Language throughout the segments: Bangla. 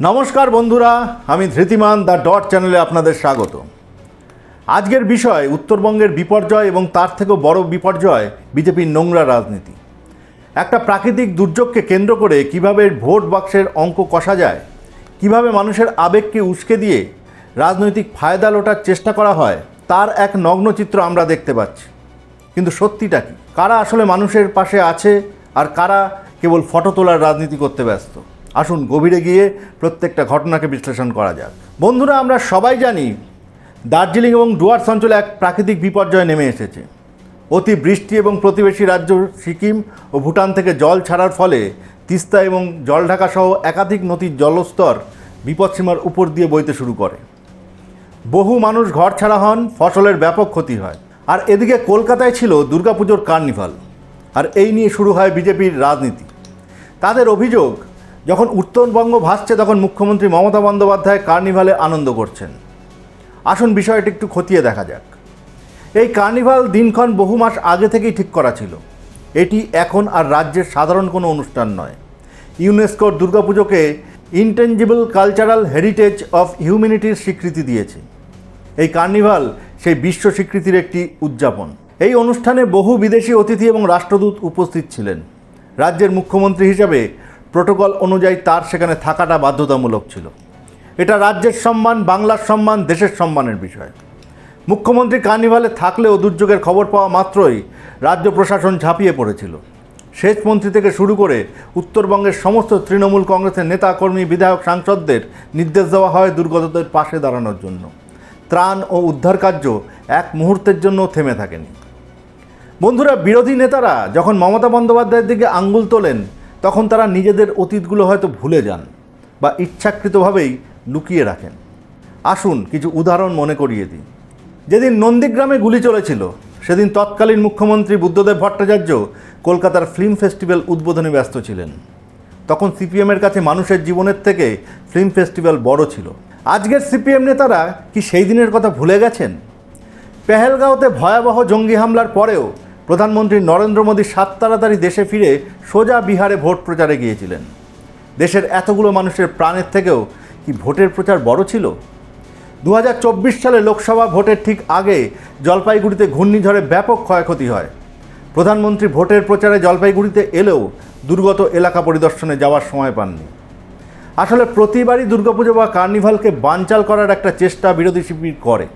नमस्कार बंधुरा आमी धृतिमान द डट चैनेले आपनादेर स्वागत। आजकेर विषय उत्तरबंगेर विपर्यय एवं तार थेकेও बड़ विपर्यय बीजेपीर নোংরা राजनीति। একটা प्राकृतिक दुर्योगके केंद्र करे किभाबे भोट बाक्सेर अंक कषा जाए, किभाबे मानुषेर आवेगके उस्के दिए राजनैतिक फायदा लोटार चेष्टा करा हय तार एक नग्न चित्र आमरा देखते पाচ্ছি। किन्तु सत्यिटा कि कारा आसले मानुषेर पाशे आछे और कारा केवल फटो तोलार राजनीति करते व्यस्त। आसुन गभीरे गिये प्रत्येकटा घटनाके विश्लेषण करा जाक। बंधुरा आमरा सबाई जानी दार्जिलिंग और डुयार्स अंचले एक प्राकृतिक विपर्यय नेमे एसेছে। अति बृष्टि और प्रतिवेशी राज्य सिक्किम और भूटान থেকে जल छाड़ार फले तिस्ता और जलढाका सह एकाधिक नदीर जलस्तर विपदसीमार ऊपर दिए बইতে शुरू करे। बहु मानुष घर छाड़ा हन, फसलेर व्यापक क्षति हय। और एदिके कलकाताय छिलो दुर्गापुजोर कार्निभाल और এই নিয়ে शुरू হয় বিজেপির राजनीति। তাদের অভিযোগ যখন উত্তরবঙ্গ ভাসছে তখন মুখ্যমন্ত্রী মমতা বন্দ্যোপাধ্যায় কার্নিভালে আনন্দ করছেন। আসুন বিষয়টি একটু খতিয়ে দেখা যাক। এই কার্নিভাল দিনক্ষণ বহু মাস আগে থেকেই ঠিক করা ছিল। এটি এখন আর রাজ্যের সাধারণ কোনো অনুষ্ঠান নয়। ইউনেস্কোর দুর্গাপুজোকে ইনটেঞ্জিবল কালচারাল হেরিটেজ অফ হিউম্যানিটির স্বীকৃতি দিয়েছে। এই কার্নিভাল সেই বিশ্ব স্বীকৃতির একটি উদযাপন। এই অনুষ্ঠানে বহু বিদেশি অতিথি এবং রাষ্ট্রদূত উপস্থিত ছিলেন। রাজ্যের মুখ্যমন্ত্রী হিসেবে प्रोटोकल अनुयायी तार सेखाने थाकाटा बाध्यतामूलक छिलो। एटा राज्येर सम्मान, बांगलार सम्मान, देशेर सम्मानेर विषय। मुख्यमंत्री कार्निभाले थाकलेও दुर्योगेर खबर पाওয়া मात्रই राज्य प्रशासन झाँपिয়ে पड़ेছিল। सेच मंत्री থেকে शुरू করে उत्तरबंगेर समस्त तृणमूल कংগ্রেসের नेता कर्मी विधायक सांसदদের निर्देश देওয়া হয় दुर्गतদের पाশে দাঁড়ানোর জন্য। ত্রাণ ও উদ্ধার কার্য এক মুহূর্তের জন্য থেমে থাকেনি। বন্ধুরা, বিরোধী নেতারা যখন মমতা বন্দ্যোপাধ্যায়ের দিকে আঙ্গুল তোলেন তখন তারা নিজেদের অতীতগুলো হয়তো ভুলে যান বা ইচ্ছাকৃতভাবেই লুকিয়ে রাখেন। আসুন কিছু উদাহরণ মনে করিয়ে দিই। যেদিন নন্দীগ্রামে গুলি চলেছিল সেদিন তৎকালীন মুখ্যমন্ত্রী বুদ্ধদেব ভট্টাচার্য কলকাতার ফিল্ম ফেস্টিভ্যাল উদ্বোধনে ব্যস্ত ছিলেন। তখন সিপিএমের কাছে মানুষের জীবনের থেকে ফিল্ম ফেস্টিভ্যাল বড় ছিল। আজকের সিপিএম নেতারা কি সেই দিনের কথা ভুলে গেছেন? পেহেলগাঁওতে ভয়াবহ জঙ্গি হামলার পরেও प्रधानमंत्री नरेंद्र मोदी 7 ताड़ाताड़ी देशे फिरे सोजा बिहारे भोट प्रचारे गिয়েছিলেন। देशेर एतगुलो मानुषेर प्राणेर थेकेও कि भोटेर प्रचार बड़ो छिलो? 2024 साले लोकसभा भोटेर ठीक आगे जलपाईगुड़ीते घूर्णिझड़े व्यापक क्षयक्षति हय। प्रधानमंत्री भोटेर प्रचारे जलपाईगुड़ीते एलेও दुर्गत एलाका परिदर्शने जाওয়ার समय पानনি। आसले प्रतिबारই दुर्गापुजो बा कार्निभालके बानचाल करार एकटा चेष्टा बिरोधी शिबिर करे।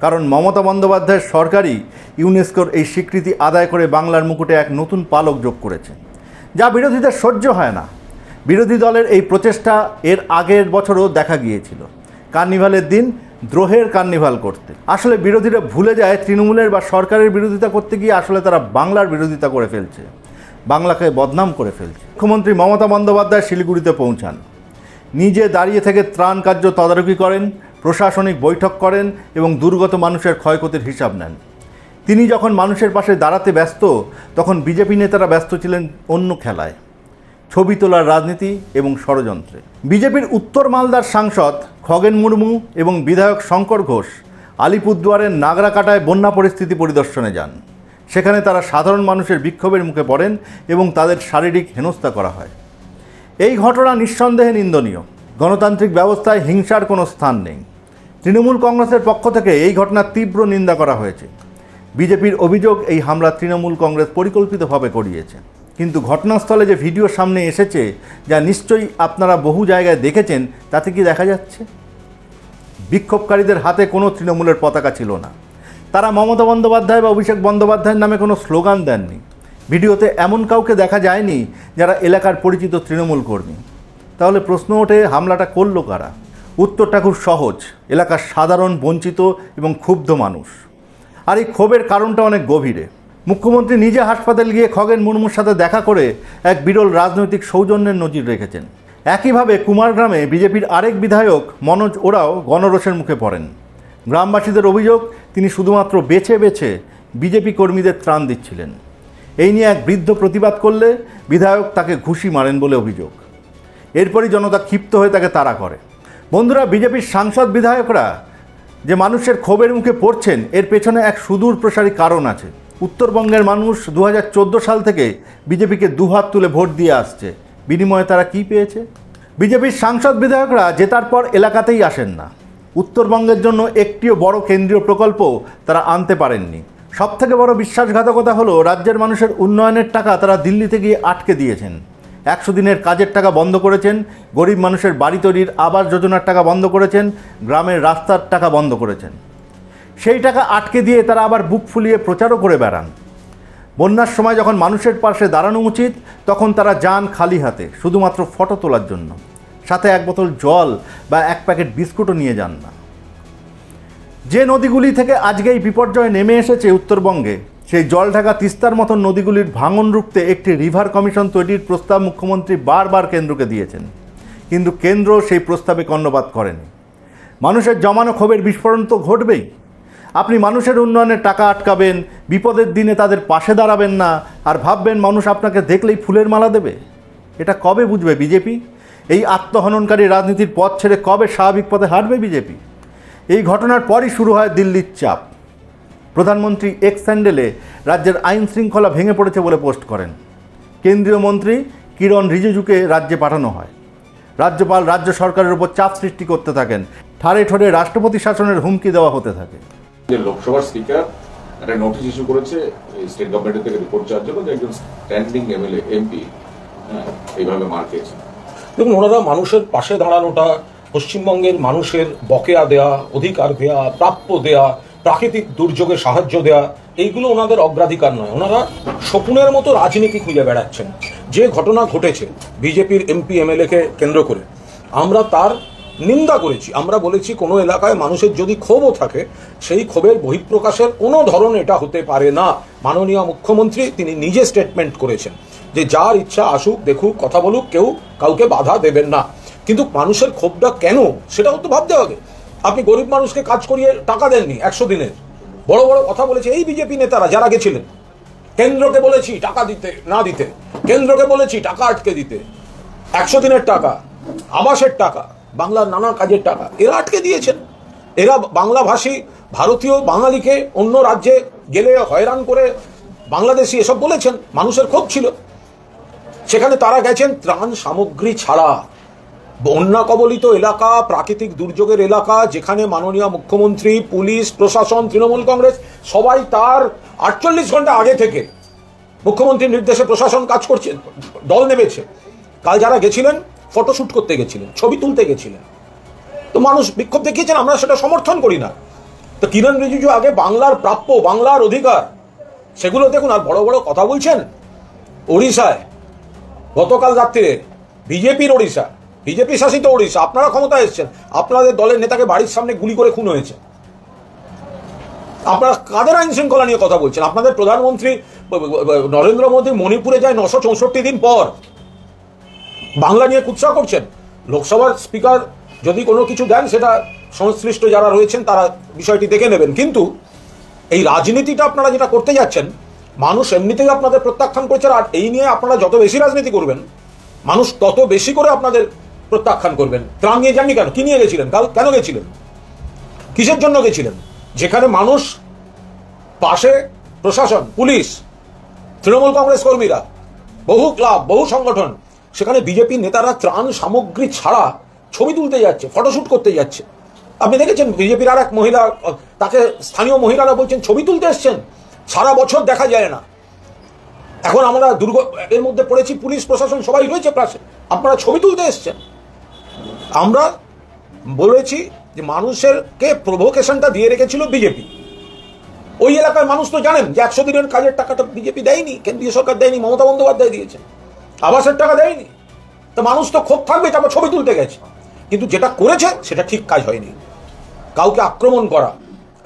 कारण ममता बंद्योपाध्याय सरकारই ইউনেস্কোর এই স্বীকৃতি আদায় করে বাংলার মুকুটে এক নতুন পালক যোগ করেছে, যা বিরোধীদের সহ্য হয় না। বিরোধী দলের এই প্রচেষ্টা এর আগের বছরও দেখা গিয়েছিল কার্নিভালের দিন দ্রোহের কার্নিভাল করতে। আসলে বিরোধীরা ভুলে যায় তৃণমূলের বা সরকারের বিরোধিতা করতে গিয়ে আসলে তারা বাংলার বিরোধিতা করে ফেলছে, বাংলাকে বদনাম করে ফেলছে। মুখ্যমন্ত্রী মমতা বন্দ্যোপাধ্যায় শিলিগুড়িতে পৌঁছান, নিজে দাঁড়িয়ে থেকে ত্রাণ কার্য তদারকি করেন, প্রশাসনিক বৈঠক করেন এবং দুর্গত মানুষের ক্ষয়ক্ষতির হিসাব নেন। তিনি যখন মানুষের পাশে দাঁড়াতে ব্যস্ত তখন বিজেপি নেতারা ব্যস্ত ছিলেন অন্য খেলায়, ছবি তোলার রাজনীতি এবং ষড়যন্ত্রে। বিজেপির উত্তর মালদার সাংসদ খগেন মুর্মু এবং বিধায়ক শঙ্কর ঘোষ আলিপুরদুয়ারের নাগরাকাটায় বন্যা পরিস্থিতি পরিদর্শনে যান। সেখানে তারা সাধারণ মানুষের বিক্ষোভের মুখে পড়েন এবং তাদের শারীরিক হেনস্থা করা হয়। এই ঘটনা নিঃসন্দেহে নিন্দনীয়। গণতান্ত্রিক ব্যবস্থায় হিংসার কোনো স্থান নেই। তৃণমূল কংগ্রেসের পক্ষ থেকে এই ঘটনার তীব্র নিন্দা করা হয়েছে। বিজেপির অভিযোগ এই হামলা তৃণমূল কংগ্রেস পরিকল্পিতভাবে করিয়েছে। কিন্তু ঘটনাস্থলে যে ভিডিও সামনে এসেছে যা নিশ্চয়ই আপনারা বহু জায়গায় দেখেছেন, তাতে কি দেখা যাচ্ছে? বিক্ষোভকারীদের হাতে কোনো তৃণমূলের পতাকা ছিল না। তারা মমতা বন্দ্যোপাধ্যায় বা অভিষেক বন্দ্যোপাধ্যায়ের নামে কোনো স্লোগান দেননি। ভিডিওতে এমন কাউকে দেখা যায়নি যারা এলাকার পরিচিত তৃণমূল কর্মী। তাহলে প্রশ্ন ওঠে, হামলাটা করল কারা? উত্তরটা খুব সহজ, এলাকার সাধারণ বঞ্চিত এবং ক্ষুব্ধ মানুষ। আর এই ক্ষোভের কারণটা অনেক গভীরে। মুখ্যমন্ত্রী নিজে হাসপাতাল গিয়ে খগেন মুর্মুর সাথে দেখা করে এক বিরল রাজনৈতিক সৌজন্যের নজির রেখেছেন। একইভাবে কুমারগ্রামে বিজেপির আরেক বিধায়ক মনোজ ওরাও গণরোষের মুখে পড়েন। গ্রামবাসীদের অভিযোগ তিনি শুধুমাত্র বেছে বেছে বিজেপি কর্মীদের ত্রাণ দিচ্ছিলেন। এই নিয়ে এক বৃদ্ধ প্রতিবাদ করলে বিধায়ক তাকে ঘুষি মারেন বলে অভিযোগ। এরপরই জনতা ক্ষিপ্ত হয়ে তাকে তাড়া করে। বন্ধুরা, বিজেপির সাংসদ বিধায়করা যে মানুষের ক্ষোভের মুখে পড়ছেন এর পেছনে এক সুদূর প্রসারী কারণ আছে। উত্তরবঙ্গের মানুষ 2014 সাল থেকে বিজেপিকে দুহাত তুলে ভোট দিয়ে আসছে। বিনিময়ে তারা কি পেয়েছে? বিজেপির সাংসদ বিধায়করা জেতার পর এলাকাতেই আসেন না। উত্তরবঙ্গের জন্য একটিও বড় কেন্দ্রীয় প্রকল্প তারা আনতে পারেননি। সবথেকে বড় বিশ্বাসঘাতকতা হলো রাজ্যের মানুষের উন্নয়নের টাকা তারা দিল্লিতে গিয়ে আটকে দিয়েছেন। 100 দিনের কাজের টাকা বন্ধ করেছেন, গরিব মানুষের বাড়ি তৈরির আবাস যোজনার টাকা বন্ধ করেছেন, গ্রামের রাস্তার টাকা বন্ধ করেছেন। সেই টাকা আটকে দিয়ে তারা আবার বুক ফুলিয়ে প্রচারও করে বেড়ান। বন্যার সময় যখন মানুষের পাশে দাঁড়ানো উচিত তখন তারা যান খালি হাতে, শুধুমাত্র ফটো তোলার জন্য। সাথে 1 বোতল জল বা 1 প্যাকেট বিস্কুটও নিয়ে যান না। যে নদীগুলি থেকে আজকে এই বিপর্যয় নেমে এসেছে উত্তরবঙ্গে, সেই জলঢাকা তিস্তার মতন নদীগুলির ভাঙন রুখতে একটি রিভার কমিশন তৈরির প্রস্তাব মুখ্যমন্ত্রী বারবার কেন্দ্রকে দিয়েছেন, কিন্তু কেন্দ্র সেই প্রস্তাবে কর্ণপাত করেনি। মানুষের জমানো ক্ষোভের বিস্ফোরণ তো ঘটবেই। আপনি মানুষের উন্নয়নের টাকা আটকাবেন, বিপদের দিনে তাদের পাশে দাঁড়াবেন না, আর ভাববেন মানুষ আপনাকে দেখলেই ফুলের মালা দেবে। এটা কবে বুঝবে বিজেপি? এই আত্মহননকারী রাজনীতির পথ ছেড়ে কবে স্বাভাবিক পথে হাঁটবে বিজেপি? এই ঘটনার পরই শুরু হয় দিল্লির চাপ। প্রধানমন্ত্রী এক্স হ্যান্ডেলে রাজ্যের আইন শৃঙ্খলা ভেঙে পড়েছে বলে পোস্ট করেন। কেন্দ্রীয় মন্ত্রী কিরণ রিজিজুকে রাজ্যে পাঠানো হয়। রাজ্যপাল রাজ্য সরকারের উপর চাপ সৃষ্টি করতে থাকেন। ঠাড়ে ঠোড়ে রাষ্ট্রপতি শাসনের হুমকি দেওয়া হতে থাকে। লোকসভার স্পিকার একটা নোটিশ ইস্যু করেছে স্টেট গভর্নমেন্টের থেকে রিপোর্ট চাওয়ার জন্য যে একজন স্ট্যান্ডিং এমএলএ এমপি এইভাবে মার খেয়েছে। দেখুন, ওনারা মানুষের পাশে দাঁড়ানোটা, পশ্চিমবঙ্গের মানুষের বকেয়া দেয়া, অধিকার দেয়া, প্রাপ্য দেয়া, প্রাকৃতিক দুর্যোগে সাহায্য দেয়া, এইগুলো ওনাদের অগ্রাধিকার নয়। ওনারা শকুনের মতো রাজনীতি খুঁজে বেড়াচ্ছেন। যে ঘটনা ঘটেছে বিজেপির এমপি এমএলএকে কেন্দ্র করে, আমরা তার নিন্দা করেছি। আমরা বলেছি কোনো এলাকায় মানুষের যদি ক্ষোভও থাকে, সেই ক্ষোভের বহিঃপ্রকাশের কোনো ধরন এটা হতে পারে না। মাননীয় মুখ্যমন্ত্রী তিনি নিজে স্টেটমেন্ট করেছেন যে যার ইচ্ছা আসুক, দেখুক, কথা বলুক, কেউ কাউকে বাধা দেবেন না। কিন্তু মানুষের ক্ষোভটা কেন সেটাও তো ভাবতে হবে। আপনি গরিব মানুষকে কাজ করিয়ে টাকা দেননি 100 দিনের, বড় বড় কথা বলেছে এই বিজেপি নেতারা যারা গেছিলেন। কেন্দ্রকে বলেছি টাকা দিতে না দিতে, কেন্দ্রকে বলেছি টাকা আটকে দিতে, 100 দিনের টাকা, আবাসের টাকা, বাংলার নানা কাজের টাকা এরা আটকে দিয়েছেন। এরা বাংলাভাষী ভারতীয় বাঙালিকে অন্য রাজ্যে গেলে হয়রান করে বাংলাদেশি এসব বলেছেন। মানুষের ক্ষোভ ছিল, সেখানে তারা গেছেন ত্রাণ সামগ্রী ছাড়া। বন্যা কবলিত এলাকা, প্রাকৃতিক দুর্যোগের এলাকা, যেখানে মাননীয় মুখ্যমন্ত্রী, পুলিশ প্রশাসন, তৃণমূল কংগ্রেস সবাই তার 48 ঘন্টা আগে থেকে মুখ্যমন্ত্রীর নির্দেশে প্রশাসন কাজ করছে, দল নেমেছে। কাল যারা গেছিলেন ফটোশ্যুট করতে গেছিলেন, ছবি তুলতে গেছিলেন, তো মানুষ বিক্ষোভ দেখিয়েছেন, আমরা সেটা সমর্থন করি না। তো কিরণ রিজিজু আগে বাংলার প্রাপ্য, বাংলার অধিকার সেগুলো দেখুন। আর বড় বড় কথা বলছেন। ওড়িশায় গতকাল রাত্রে বিজেপির ওড়িশা, বিজেপি শাসিত ওড়িশা, আপনারা ক্ষমতায় এসেছেন, আপনাদের দলের নেতাকে বাড়ির সামনে গুলি করে খুন হয়েছে। আপনারা কাদের আইন শৃঙ্খলা নিয়ে কথা বলছেন? আপনাদের প্রধানমন্ত্রী নরেন্দ্র মোদী মণিপুরে যায় 964 দিন পর, বাংলা নিয়ে কুৎসা করছেন। লোকসভার স্পিকার যদি কোনো কিছু দেন সেটা সংশ্লিষ্ট যারা রয়েছেন তারা বিষয়টি দেখে নেবেন। কিন্তু এই রাজনীতিটা আপনারা যেটা করতে যাচ্ছেন, মানুষ এমনিতেই আপনাদের প্রত্যাখ্যান করেছে। আর এই নিয়ে আপনারা যত বেশি রাজনীতি করবেন, মানুষ তত বেশি করে আপনাদের প্রত্যাখ্যান করবেন। ত্রাণ নিয়ে যাননি কেন? কি নিয়ে গেছিলেন? কেন গেছিলেন? কিসের জন্য গেছিলেন? যেখানে মানুষ পাশে, প্রশাসন, পুলিশ, তৃণমূল কংগ্রেস কর্মীরা, বহু ক্লাব, বহু সংগঠন, সেখানে বিজেপি নেতারা ত্রাণ সামগ্রী ছাড়া ছবি তুলতে যাচ্ছে, ফটোশ্যুট করতে যাচ্ছে। আপনি দেখেছেন বিজেপির আর এক মহিলা, তাকে স্থানীয় মহিলারা বলছেন ছবি তুলতে এসছেন, সারা বছর দেখা যায় না। এখন আমরা এর মধ্যে পড়েছি, পুলিশ প্রশাসন সবাই রয়েছে পাশে, আপনারা ছবি তুলতে এসছেন। আমরা বলেছি যে মানুষেরকে প্রভোকেশনটা দিয়ে রেখেছিল বিজেপি। ওই এলাকার মানুষ তো জানেন যে 100 দিনের কাজের টাকাটা বিজেপি দেয়নি, কেন্দ্রীয় সরকার দেয়নি, মমতা বন্দ্যোপাধ্যায় দিয়েছেন, আবাসের টাকা দেয়নি। তো মানুষ তো ক্ষোভ থাকবে, তারপর ছবি তুলতে গেছে। কিন্তু যেটা করেছে সেটা ঠিক কাজ হয়নি। কাউকে আক্রমণ করা,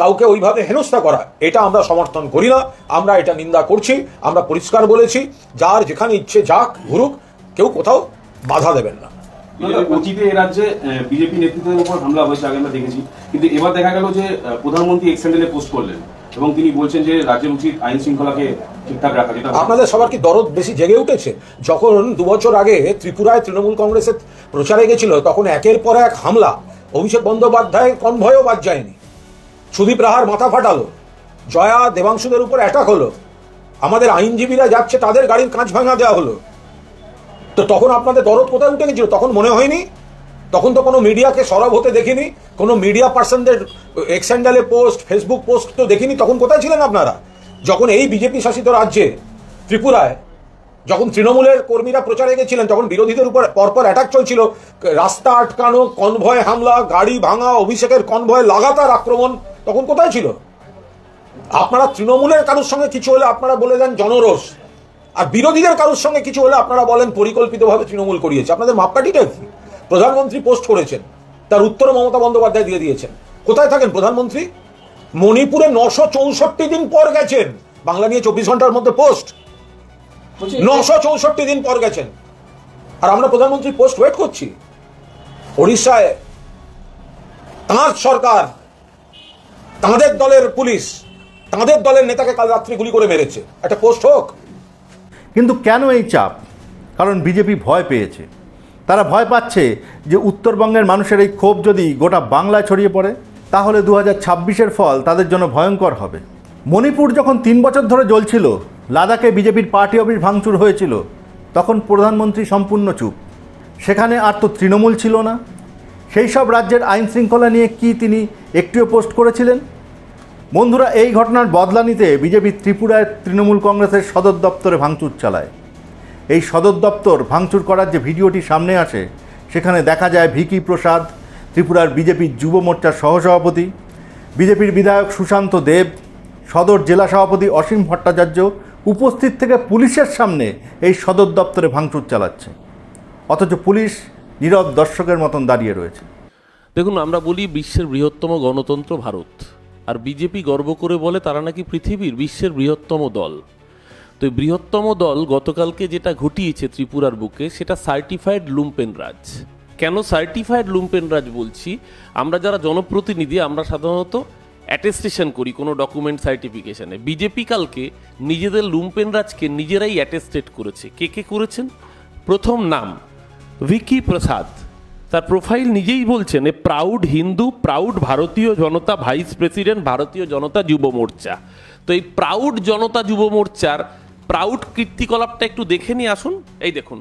কাউকে ওইভাবে হেনস্থা করা, এটা আমরা সমর্থন করি না, আমরা এটা নিন্দা করছি। আমরা পরিষ্কার বলেছি, যার যেখানে ইচ্ছে যাক, ঘুরুক, কেউ কোথাও বাধা দেবেন না। অতীতে এ রাজ্যে বিজেপি নেতৃত্বের উপর হামলা হয়েছে, আগে আমরা দেখেছি। কিন্তু এবার দেখা গেল যে প্রধানমন্ত্রী এক্স হ্যান্ডেলে পোস্ট করলেন এবং তিনি বলছেন যে রাজ্যের উচিত আইন শৃঙ্খলাকে ঠিকঠাক রাখা। যেটা আপনাদের সবার কি দরদ বেশি জেগে উঠেছে? যখন 2 বছর আগে ত্রিপুরায় তৃণমূল কংগ্রেসের প্রচারে গেছিল, তখন একের পর এক হামলা, অভিষেক বন্দ্যোপাধ্যায় কনভয়ও বাদ যায়নি, সুদীপ রাহার মাথা ফাটালো, জয়া দেবাংশুদের উপর অ্যাটাক হলো, আমাদের আইনজীবীরা যাচ্ছে তাদের গাড়ির কাঁচ ভাঙা দেওয়া হলো। তো তখন আপনাদের দরদ কোথায় উঠে গেছিল? তখন মনে হয়নি? তখন তো কোনো মিডিয়াকে সরব হতে দেখিনি, কোনো মিডিয়া পার্সনদের এক্স হ্যান্ডেলে পোস্ট, ফেসবুক পোস্ট তো দেখিনি। তখন কোথায় ছিলেন আপনারা? যখন এই বিজেপি শাসিত রাজ্যে ত্রিপুরায় যখন তৃণমূলের কর্মীরা প্রচারে গেছিলেন, তখন বিরোধীদের উপর পরপর অ্যাটাক চলছিল, রাস্তা আটকানো, কনভয় হামলা, গাড়ি ভাঙা, অভিষেকের কনভয় লাগাতার আক্রমণ, তখন কোথায় ছিল? আপনারা তৃণমূলের কারোর সঙ্গে কিছু হলে আপনারা বলে দেন জনরোষ, আর বিরোধীদের কারোর সঙ্গে কিছু হলে আপনারা বলেন পরিকল্পিতভাবে তৃণমূল করিয়েছে। আপনাদের মাপকাঠিটা কি? প্রধানমন্ত্রী পোস্ট করেছেন, তার উত্তর মমতা বন্দ্যোপাধ্যায় দিয়ে দিয়েছেন। কোথায় থাকেন প্রধানমন্ত্রী? মণিপুরে 964 দিন পর গেছেন। বাংলা নিয়ে 24 ঘন্টার মধ্যে পোস্ট, 964 দিন পর গেছেন, আর আমরা প্রধানমন্ত্রী পোস্ট ওয়েট করছি। ওড়িশায় তাঁর সরকার, তাঁদের দলের পুলিশ, তাঁদের দলের নেতাকে কাল রাত্রি গুলি করে মেরেছে, একটা পোস্ট হোক। কিন্তু কেন এই চাপ? কারণ বিজেপি ভয় পেয়েছে। তারা ভয় পাচ্ছে যে উত্তরবঙ্গের মানুষের এই ক্ষোভ যদি গোটা বাংলায় ছড়িয়ে পড়ে, তাহলে 2026-এর ফল তাদের জন্য ভয়ঙ্কর হবে। মণিপুর যখন 3 বছর ধরে জ্বলছিল, লাদাখে বিজেপির পার্টি অফিস ভাঙচুর হয়েছিল, তখন প্রধানমন্ত্রী সম্পূর্ণ চুপ। সেখানে আর তো তৃণমূল ছিল না। সেই সব রাজ্যের আইন শৃঙ্খলা নিয়ে কি তিনি একটিও পোস্ট করেছিলেন? বন্ধুরা, এই ঘটনার বদলা নিতে বিজেপি ত্রিপুরায় তৃণমূল কংগ্রেসের সদর দপ্তরে ভাঙচুর চালায়। এই সদর দপ্তর ভাঙচুর করার যে ভিডিওটি সামনে আসে, সেখানে দেখা যায় ভিকি প্রসাদ, ত্রিপুরার বিজেপির যুব মোর্চার সহসভাপতি, বিজেপির বিধায়ক সুশান্ত দেব, সদর জেলা সভাপতি অসীম ভট্টাচার্য উপস্থিত থেকে পুলিশের সামনে এই সদর দপ্তরে ভাঙচুর চালাচ্ছে। অথচ পুলিশ নীরব দর্শকের মতন দাঁড়িয়ে রয়েছে। দেখুন, আমরা বলি বিশ্বের বৃহত্তম গণতন্ত্র ভারত, আর বিজেপি গর্ব করে বলে তারা নাকি পৃথিবীর বিশ্বের বৃহত্তম দল। তো এই বৃহত্তম দল গতকালকে যেটা ঘটিয়েছে ত্রিপুরার বুকে, সেটা সার্টিফাইড লুম্পেন রাজ। কেন সার্টিফাইড লুম্পেন রাজ বলছি? আমরা যারা জনপ্রতিনিধি, আমরা সাধারণত অ্যাটেস্টেশন করি কোনো ডকুমেন্ট সার্টিফিকেশনে। বিজেপি কালকে নিজেদের লুম্পেন রাজকে নিজেরাই অ্যাটেস্টেড করেছে। কে কে করেছেন? প্রথম নাম ভিকি প্রসাদ, তার প্রোফাইল নিজেই বলছেন এ প্রাউড হিন্দু, প্রাউড ভারতীয় জনতা ভাইস প্রেসিডেন্ট, ভারতীয় জনতা যুব মোর্চা। তো এই প্রাউড জনতা যুব মোর্চার প্রাউড কীর্তিকলাপটা একটু দেখে নিয়ে আসুন। এই দেখুন,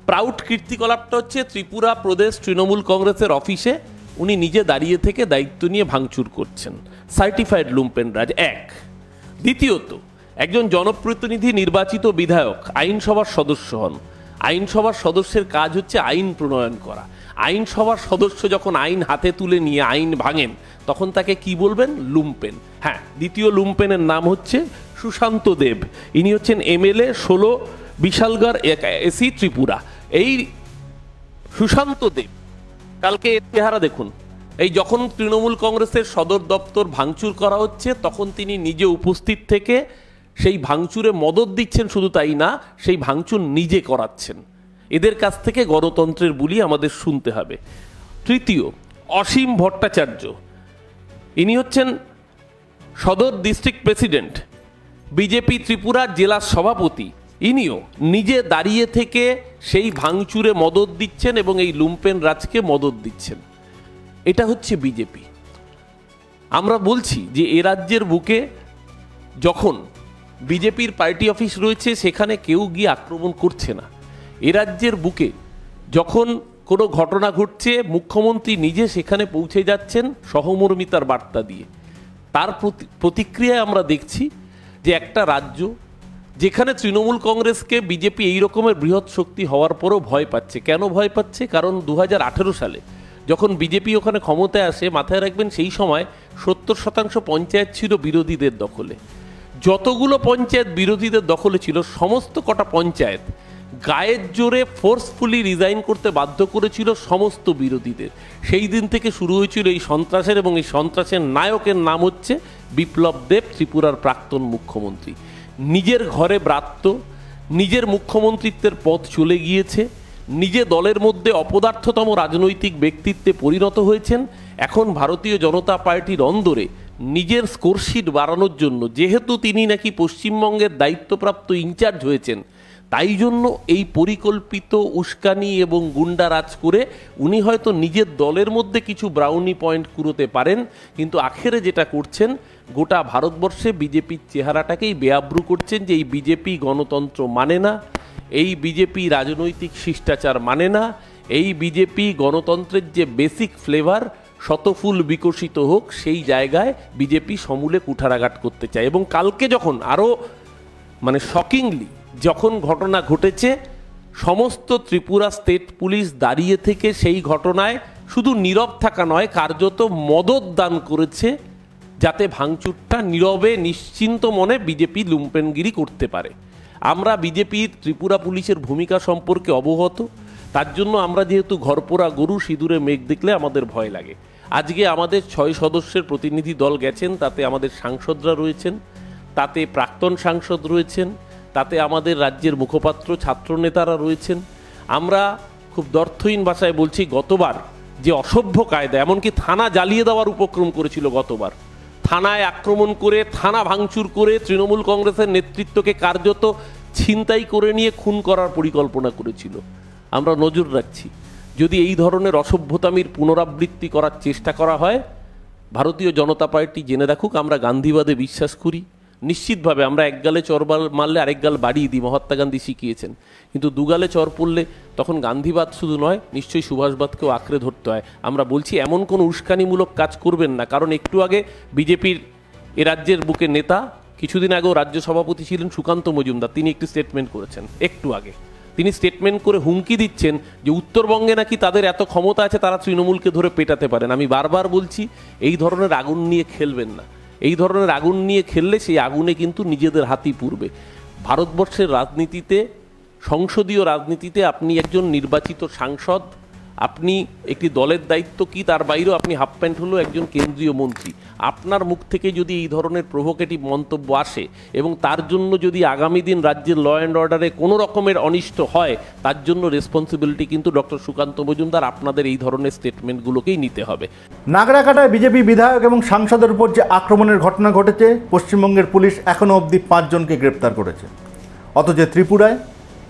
প্রাউড কীর্তিকলাপটা হচ্ছে ত্রিপুরা প্রদেশ তৃণমূল কংগ্রেসের অফিসে উনি নিজে দাঁড়িয়ে থেকে দায়িত্ব নিয়ে ভাঙচুর করছেন। সার্টিফাইড লুম্পেন রাজ এক। দ্বিতীয়ত, একজন জনপ্রতিনিধি নির্বাচিত বিধায়ক আইনসভার সদস্য হন। আইনসভার সদস্যের কাজ হচ্ছে আইন প্রণয়ন করা। আইনসভার সদস্য যখন আইন হাতে তুলে নিয়ে আইন ভাঙেন, তখন তাকে কি বলবেন? লুম্পেন। হ্যাঁ, দ্বিতীয় লুম্পেনের নাম হচ্ছে সুশান্ত দেব। ইনি হচ্ছেন MLA 16 বিশালগড় এসি ত্রিপুরা। এই সুশান্ত দেব কালকে এর চেহারা দেখুন। এই যখন তৃণমূল কংগ্রেসের সদর দপ্তর ভাঙচুর করা হচ্ছে, তখন তিনি নিজে উপস্থিত থেকে সেই ভাঙচুরে মদত দিচ্ছেন। শুধু তাই না, সেই ভাঙচুর নিজে করাচ্ছেন। এদের কাছ থেকে গণতন্ত্রের বুলি আমাদের শুনতে হবে। তৃতীয়, অসীম ভট্টাচার্য, ইনি হচ্ছেন সদর ডিস্ট্রিক্ট প্রেসিডেন্ট, বিজেপি ত্রিপুরার জেলা সভাপতি। ইনিও নিজে দাঁড়িয়ে থেকে সেই ভাঙচুরে মদত দিচ্ছেন এবং এই লুম্পেন রাজকে মদত দিচ্ছেন। এটা হচ্ছে বিজেপি। আমরা বলছি যে এ রাজ্যের বুকে যখন বিজেপির পার্টি অফিস রয়েছে, সেখানে কেউ গিয়ে আক্রমণ করছে না। এ রাজ্যের বুকে যখন কোনো ঘটনা ঘটছে, মুখ্যমন্ত্রী নিজে সেখানে পৌঁছে যাচ্ছেন সহমর্মিতার বার্তা দিয়ে। তার প্রতিক্রিয়ায় আমরা দেখছি যে একটা রাজ্য যেখানে তৃণমূল কংগ্রেসকে বিজেপি এই রকমের বৃহৎ শক্তি হওয়ার পরও ভয় পাচ্ছে। কেন ভয় পাচ্ছে? কারণ 2018 সালে যখন বিজেপি ওখানে ক্ষমতায় আসে, মাথায় রাখবেন সেই সময় 70% পঞ্চায়েত ছিল বিরোধীদের দখলে। যতগুলো পঞ্চায়েত বিরোধীদের দখলে ছিল, সমস্ত কটা পঞ্চায়েত গায়ের জোরে ফোর্সফুলি রিজাইন করতে বাধ্য করেছিল সমস্ত বিরোধীদের। সেই দিন থেকে শুরু হয়েছিল এই সন্ত্রাসের, এবং এই সন্ত্রাসের নায়কের নাম হচ্ছে বিপ্লব দেব, ত্রিপুরার প্রাক্তন মুখ্যমন্ত্রী। নিজের ঘরে ব্রাত্য, নিজের মুখ্যমন্ত্রিত্বের পথ চলে গিয়েছে, নিজে দলের মধ্যে অপদার্থতম রাজনৈতিক ব্যক্তিত্বে পরিণত হয়েছেন। এখন ভারতীয় জনতা পার্টির অন্দরে নিজের স্কোরশিট বাড়ানোর জন্য, যেহেতু তিনি নাকি পশ্চিমবঙ্গের দায়িত্বপ্রাপ্ত ইনচার্জ হয়েছেন, তাই জন্য এই পরিকল্পিত উস্কানি এবং গুন্ডারাজ করে উনি হয়তো নিজের দলের মধ্যে কিছু ব্রাউনি পয়েন্ট কুড়োতে পারেন, কিন্তু আখেরে যেটা করছেন, গোটা ভারতবর্ষে বিজেপির চেহারাটাকেই বেআব্রু করছেন যে এই বিজেপি গণতন্ত্র মানে না, এই বিজেপি রাজনৈতিক শিষ্টাচার মানে না, এই বিজেপি গণতন্ত্রের যে বেসিক ফ্লেভার শতফুল বিকশিত হোক সেই জায়গায় বিজেপি সমূলে কুঠারাঘাত করতে চায়। এবং কালকে যখন আরও শকিংলি যখন ঘটনা ঘটেছে, সমস্ত ত্রিপুরা স্টেট পুলিশ দাঁড়িয়ে থেকে সেই ঘটনায় শুধু নীরব থাকা নয়, কার্যত মদত দান করেছে যাতে ভাঙচুরটা নীরবে নিশ্চিন্ত মনে বিজেপি লুম্পেনগিরি করতে পারে। আমরা বিজেপির ত্রিপুরা পুলিশের ভূমিকা সম্পর্কে অবগত, তার জন্য আমরা যেহেতু ঘরপোড়া গরু সিঁদুরে মেঘ দেখলে আমাদের ভয় লাগে। আজকে আমাদের 6 সদস্যের প্রতিনিধি দল গেছেন, তাতে আমাদের সাংসদরা রয়েছেন, তাতে প্রাক্তন সাংসদ রয়েছেন, তাতে আমাদের রাজ্যের মুখপাত্র ছাত্রনেতারা রয়েছেন। আমরা খুব দ্ব্যর্থহীন ভাষায় বলছি, গতবার যে অসভ্য কায়দা, এমনকি থানা জ্বালিয়ে দেওয়ার উপক্রম করেছিল, গতবার থানায় আক্রমণ করে, থানা ভাঙচুর করে তৃণমূল কংগ্রেসের নেতৃত্বকে কার্যত ছিনতাই করে নিয়ে খুন করার পরিকল্পনা করেছিল। আমরা নজর রাখছি, যদি এই ধরনের অসভ্যতামির পুনরাবৃত্তি করার চেষ্টা করা হয়, ভারতীয় জনতা পার্টি জেনে রাখুক আমরা গান্ধীবাদে বিশ্বাস করি। নিশ্চিতভাবে আমরা এক গালে চর মারলে আরেক গাল বাড়িয়ে দিই, মহাত্মা গান্ধী শিখিয়েছেন। কিন্তু দুগালে চর পড়লে তখন গান্ধীবাদ শুধু নয়, নিশ্চয়ই সুভাষবাদকেও আঁকড়ে ধরতে হয়। আমরা বলছি এমন কোনো উস্কানিমূলক কাজ করবেন না, কারণ একটু আগে বিজেপির এ রাজ্যের বুকে নেতা, কিছুদিন আগেও রাজ্য সভাপতি ছিলেন সুকান্ত মজুমদার, তিনি একটি স্টেটমেন্ট করেছেন একটু আগে। তিনি স্টেটমেন্ট করে হুমকি দিচ্ছেন যে উত্তরবঙ্গে নাকি তাদের এত ক্ষমতা আছে, তারা তৃণমূলকে ধরে পেটাতে পারেন। আমি বারবার বলছি, এই ধরনের আগুন নিয়ে খেলবেন না। এই ধরনের আগুন নিয়ে খেললে সেই আগুনে কিন্তু নিজেদের হাতই পুড়বে। ভারতবর্ষের রাজনীতিতে, সংসদীয় রাজনীতিতে আপনি একজন নির্বাচিত সাংসদ, আপনি একটি দলের দায়িত্ব কি তার বাইরেও আপনি হাফ প্যান্ট হলেও একজন কেন্দ্রীয় মন্ত্রী। আপনার মুখ থেকে যদি এই ধরনের প্রভোকেটিভ মন্তব্য আসে এবং তার জন্য যদি আগামী দিন রাজ্যের ল অ্যান্ড অর্ডারে কোনো রকমের অনিষ্ট হয়, তার জন্য রেসপন্সিবিলিটি কিন্তু ডক্টর সুকান্ত মজুমদার, আপনাদের এই ধরনের স্টেটমেন্টগুলোকেই নিতে হবে। নাগরাকাটায় বিজেপি বিধায়ক এবং সাংসদের উপর যে আক্রমণের ঘটনা ঘটেছে, পশ্চিমবঙ্গের পুলিশ এখনও অবধি 5 জনকে গ্রেপ্তার করেছে। অথচ ত্রিপুরায়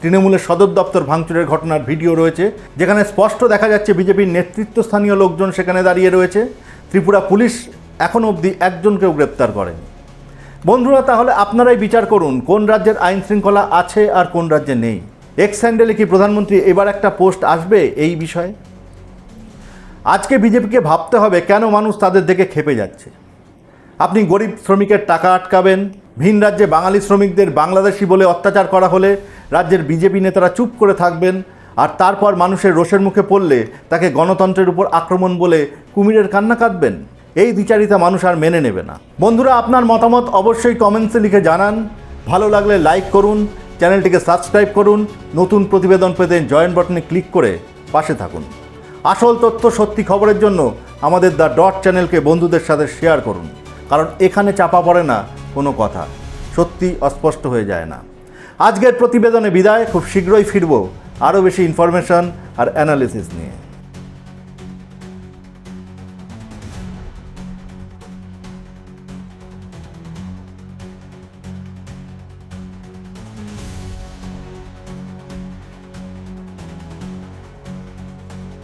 তৃণমূলের সদর দপ্তর ভাঙচুরের ঘটনার ভিডিও রয়েছে, যেখানে স্পষ্ট দেখা যাচ্ছে বিজেপির নেতৃত্বস্থানীয় লোকজন সেখানে দাঁড়িয়ে রয়েছে। ত্রিপুরা পুলিশ এখনও অবধি 1 জনকেও গ্রেপ্তার করেনি। বন্ধুরা, তাহলে আপনারাই বিচার করুন কোন রাজ্যের আইন শৃঙ্খলা আছে আর কোন রাজ্যে নেই। এক্স হ্যান্ডেলে কি প্রধানমন্ত্রী এবার একটা পোস্ট আসবে এই বিষয়ে? আজকে বিজেপিকে ভাবতে হবে কেন মানুষ তাদের দেখে ক্ষেপে যাচ্ছে। আপনি গরিব শ্রমিকের টাকা আটকাবেন, ভিন রাজ্যে বাঙালি শ্রমিকদের বাংলাদেশি বলে অত্যাচার করা হলে রাজ্যের বিজেপি নেতারা চুপ করে থাকবেন, আর তারপর মানুষের রোষের মুখে পড়লে তাকে গণতন্ত্রের উপর আক্রমণ বলে কুমিরের কান্না কাঁদবেন। এই দ্বিচারিতা মানুষ আর মেনে নেবে না। বন্ধুরা, আপনার মতামত অবশ্যই কমেন্টসে লিখে জানান। ভালো লাগলে লাইক করুন, চ্যানেলটিকে সাবস্ক্রাইব করুন, নতুন প্রতিবেদন পেতে জয়েন বাটনে ক্লিক করে পাশে থাকুন। আসল তথ্য, সত্যি খবরের জন্য আমাদের দ্য ডট চ্যানেলকে বন্ধুদের সাথে শেয়ার করুন, কারণ এখানে চাপা পড়ে না কোনো কথা, সত্যি অস্পষ্ট হয়ে যায় না। আজকের প্রতিবেদনে বিদায়, খুব শীঘ্রই ফিরব আরও বেশি ইনফরমেশন আর অ্যানালিসিস নিয়ে।